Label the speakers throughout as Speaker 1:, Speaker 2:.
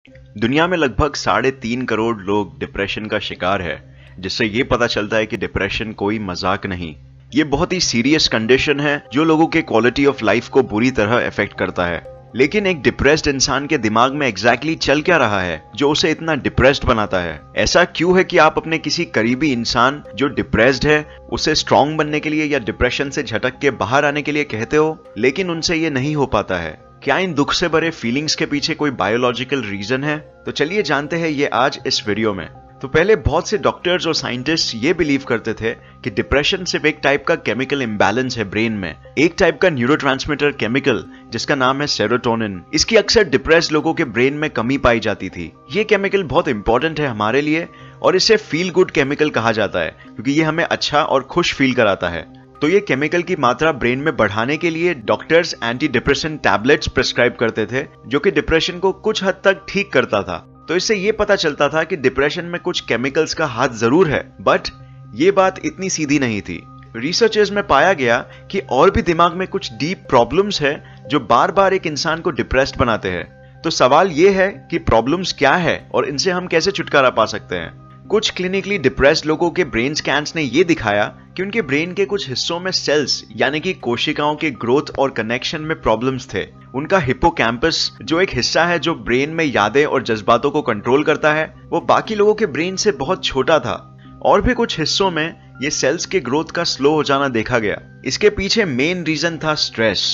Speaker 1: दुनिया में लगभग 3.5 करोड़ लोग डिप्रेशन का शिकार है, जिससे ये पता चलता है कि डिप्रेशन कोई मजाक नहीं। ये बहुत ही सीरियस कंडीशन है जो लोगों के क्वालिटी ऑफ लाइफ को बुरी तरह इफेक्ट करता है। लेकिन एक डिप्रेस्ड इंसान के दिमाग में एग्जैक्टली चल क्या रहा है जो उसे इतना डिप्रेस्ड बनाता है? ऐसा क्यों है कि आप अपने किसी करीबी इंसान जो डिप्रेस्ड है उसे स्ट्रांग बनने के लिए या डिप्रेशन से झटक के बाहर आने के लिए कहते हो, लेकिन उनसे ये नहीं हो पाता है? क्या इन दुख से भरे फीलिंग्स के पीछे कोई बायोलॉजिकल रीजन है? तो चलिए जानते हैं ये आज इस वीडियो में। तो पहले बहुत से डॉक्टर्स और साइंटिस्ट ये बिलीव करते थे कि डिप्रेशन सिर्फ एक टाइप का केमिकल इम्बैलेंस है ब्रेन में, एक टाइप का न्यूरोट्रांसमीटर केमिकल जिसका नाम है सेरोटोनिन। इसकी अक्सर डिप्रेस्ड लोगों के ब्रेन में कमी पाई जाती थी। ये केमिकल बहुत इंपॉर्टेंट है हमारे लिए और इसे फील गुड केमिकल कहा जाता है क्योंकि ये हमें अच्छा और खुश फील कराता है। तो ये केमिकल की मात्रा ब्रेन में बढ़ाने के लिए doctors anti depression tablets prescribe करते थे जो कि डिप्रेशन को कुछ हद तक ठीक करता था। तो इससे ये पता चलता था कि डिप्रेशन में कुछ केमिकल्स का हाथ जरूर है, बट ये बात इतनी सीधी नहीं थी। रिसर्चर्स में पाया गया कि और भी दिमाग में कुछ डीप प्रॉब्लम्स है जो बार बार एक इंसान को डिप्रेस्ड बनाते हैं। तो सवाल ये है कि प्रॉब्लम्स क्या है और इनसे हम कैसे छुटकारा पा सकते हैं। कुछ क्लिनिकली डिप्रेस्ड लोगों के ब्रेन स्कैन्स ने यह दिखाया कि उनके ब्रेन के कुछ हिस्सों में सेल्स यानी कि कोशिकाओं के ग्रोथ और कनेक्शन में प्रॉब्लम्स थे। उनका हिप्पोकैम्पस जो एक हिस्सा है जो ब्रेन में यादें और जज्बातों को कंट्रोल करता है, वो बाकी लोगों के ब्रेन से बहुत छोटा था। और भी कुछ हिस्सों में ये सेल्स के ग्रोथ का स्लो हो जाना देखा गया। इसके पीछे मेन रीजन था स्ट्रेस।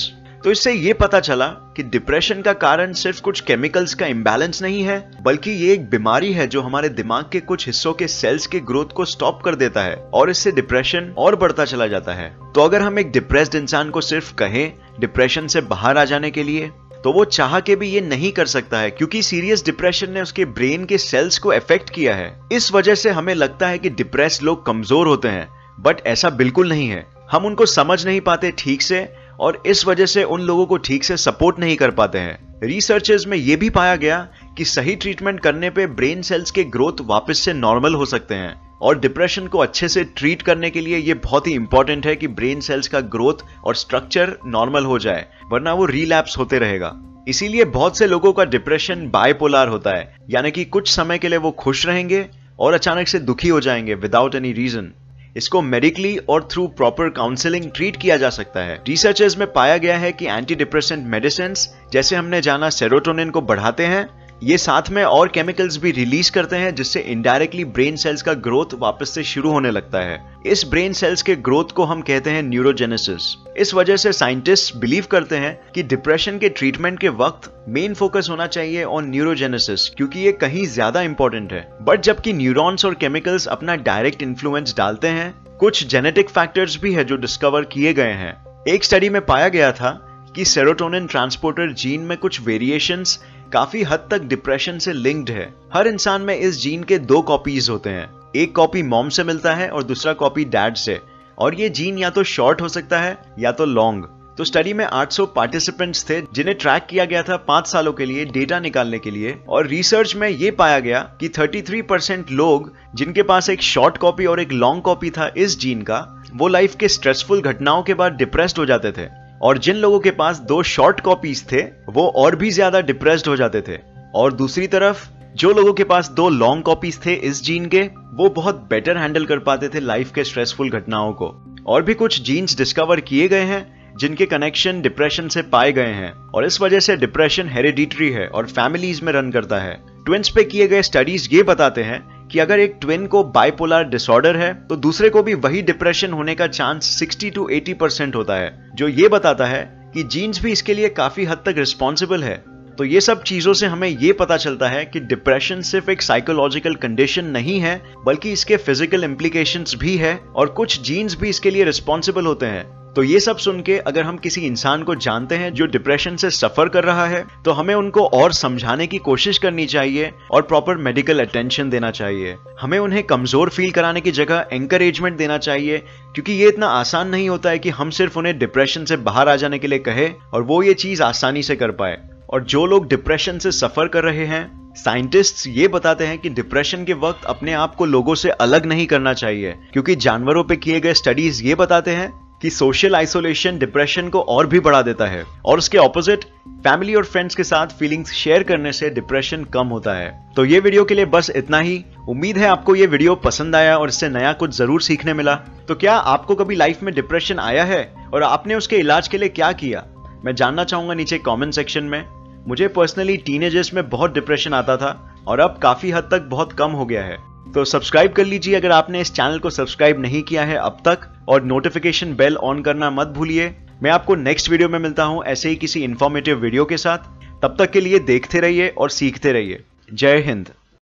Speaker 1: तो इससे ये पता चला कि डिप्रेशन का कारण सिर्फ कुछ केमिकल्स का इम्बैलेंस नहीं है, बल्कि ये एक बीमारी है जो हमारे दिमाग के कुछ हिस्सों के सेल्स के ग्रोथ को स्टॉप कर देता है और इससे डिप्रेशन और बढ़ता चला जाता है। तो अगर हम एक डिप्रेस्ड इंसान को सिर्फ कहें डिप्रेशन से बाहर आ जाने के लिए, तो वो चाह के भी ये नहीं कर सकता है क्योंकि सीरियस डिप्रेशन ने उसके ब्रेन के सेल्स को अफेक्ट किया है। इस वजह से हमें लगता है कि डिप्रेस्ड लोग कमजोर होते हैं, बट ऐसा बिल्कुल नहीं है। हम उनको समझ नहीं पाते ठीक से और इस वजह से उन लोगों को ठीक से सपोर्ट नहीं कर पाते हैं। रिसर्चर्स में यह भी पाया गया कि सही ट्रीटमेंट करने पे ब्रेन सेल्स के ग्रोथ वापस से नॉर्मल हो सकते हैं और डिप्रेशन को अच्छे से ट्रीट करने के लिए ये बहुत ही इंपॉर्टेंट है कि ब्रेन सेल्स का ग्रोथ और स्ट्रक्चर नॉर्मल हो जाए, वरना वो रिलैप्स होते रहेगा। इसीलिए बहुत से लोगों का डिप्रेशन बाइपोलर होता है, यानी कि कुछ समय के लिए वो खुश रहेंगे और अचानक से दुखी हो जाएंगे विदाउट एनी रीजन। इसको मेडिकली और थ्रू प्रॉपर काउंसलिंग ट्रीट किया जा सकता है। रिसर्चर्स में पाया गया है कि एंटी डिप्रेसेंट मेडिसिन जैसे हमने जाना सेरोटोनिन को बढ़ाते हैं, ये साथ में और केमिकल्स भी रिलीज करते हैं जिससे इनडायरेक्टली ब्रेन सेल्स का ग्रोथ वापस से शुरू होने लगता है। इस ब्रेन सेल्स के ग्रोथ को हम कहते हैं न्यूरोजेनेसिस। इस वजह से साइंटिस्ट बिलीव करते हैं कि डिप्रेशन के ट्रीटमेंट के वक्त मेन फोकस होना चाहिए ऑन न्यूरोजेनेसिस क्योंकि ये कहीं ज्यादा इंपॉर्टेंट है। बट जबकि न्यूरॉन्स और केमिकल्स अपना डायरेक्ट इन्फ्लुएंस डालते हैं, कुछ जेनेटिक फैक्टर्स भी है जो डिस्कवर किए गए हैं। एक स्टडी में पाया गया था कि सेरोटोनिन ट्रांसपोर्टर जीन में कुछ वेरिएशंस काफी हद तक डिप्रेशन से लिंक्ड है। हर इंसान में इस जीन के 2 कॉपीज होते हैं, एक कॉपी मॉम से मिलता है और दूसरा कॉपी डैड से, और ये जीन या तो शॉर्ट हो सकता है या तो लॉन्ग। तो स्टडी में 800 पार्टिसिपेंट्स थे जिन्हें ट्रैक किया गया था 5 सालों के लिए डेटा निकालने के लिए, और रिसर्च में ये पाया गया कि 33% लोग जिनके पास एक शॉर्ट कॉपी और एक लॉन्ग कॉपी था इस जीन का, वो लाइफ के स्ट्रेसफुल घटनाओं के बाद डिप्रेस्ड हो जाते थे, और जिन लोगों के पास 2 शॉर्ट कॉपीज थे वो और भी ज्यादा डिप्रेस्ड हो जाते थे। और दूसरी तरफ जो लोगों के पास 2 लॉन्ग कॉपीज थे इस जीन के, वो बहुत बेटर हैंडल कर पाते थे लाइफ के स्ट्रेसफुल घटनाओं को। और भी कुछ जीन्स डिस्कवर किए गए हैं जिनके कनेक्शन डिप्रेशन से पाए गए हैं, और इस वजह से डिप्रेशन हेरिडिटरी है और फैमिलीज में रन करता है। ट्विन्स पे किए गए स्टडीज ये बताते हैं कि अगर एक ट्विन को बाइपोलर डिसऑर्डर है तो दूसरे को भी वही डिप्रेशन होने का चांस 60 to 80% होता है, जो ये बताता है कि जीन्स भी इसके लिए काफी हद तक रिस्पॉन्सिबल है। तो ये सब चीजों से हमें ये पता चलता है कि डिप्रेशन सिर्फ एक साइकोलॉजिकल कंडीशन नहीं है, बल्कि इसके फिजिकल इम्प्लीकेशंस भी है और कुछ जीन्स भी इसके लिए रिस्पॉन्सिबल होते हैं। तो ये सब सुन के अगर हम किसी इंसान को जानते हैं जो डिप्रेशन से सफर कर रहा है, तो हमें उनको और समझाने की कोशिश करनी चाहिए और प्रॉपर मेडिकल अटेंशन देना चाहिए। हमें उन्हें कमजोर फील कराने की जगह एंकरेजमेंट देना चाहिए, क्योंकि ये इतना आसान नहीं होता है कि हम सिर्फ उन्हें डिप्रेशन से बाहर आ जाने के लिए कहें और वो ये चीज आसानी से कर पाए। और जो लोग डिप्रेशन से सफर कर रहे हैं, साइंटिस्ट्स ये बताते हैं कि डिप्रेशन के वक्त अपने आप को लोगों से अलग नहीं करना चाहिए, क्योंकि जानवरों पे किए गए स्टडीज ये बताते हैं कि सोशल आइसोलेशन डिप्रेशन को और भी बढ़ा देता है और उसके ऑपोजिट फैमिली और फ्रेंड्स के साथ फीलिंग्स शेयर करने से डिप्रेशन कम होता है। तो ये वीडियो के लिए बस इतना ही। उम्मीद है आपको ये वीडियो पसंद आया और इससे नया कुछ जरूर सीखने मिला। तो क्या आपको कभी लाइफ में डिप्रेशन आया है और आपने उसके इलाज के लिए क्या किया? मैं जानना चाहूंगा नीचे कमेंट सेक्शन में। मुझे पर्सनली टीनेजर्स में बहुत डिप्रेशन आता था और अब काफी हद तक बहुत कम हो गया है। तो सब्सक्राइब कर लीजिए अगर आपने इस चैनल को सब्सक्राइब नहीं किया है अब तक, और नोटिफिकेशन बेल ऑन करना मत भूलिए। मैं आपको नेक्स्ट वीडियो में मिलता हूं ऐसे ही किसी इंफॉर्मेटिव वीडियो के साथ। तब तक के लिए देखते रहिए और सीखते रहिए। जय हिंद।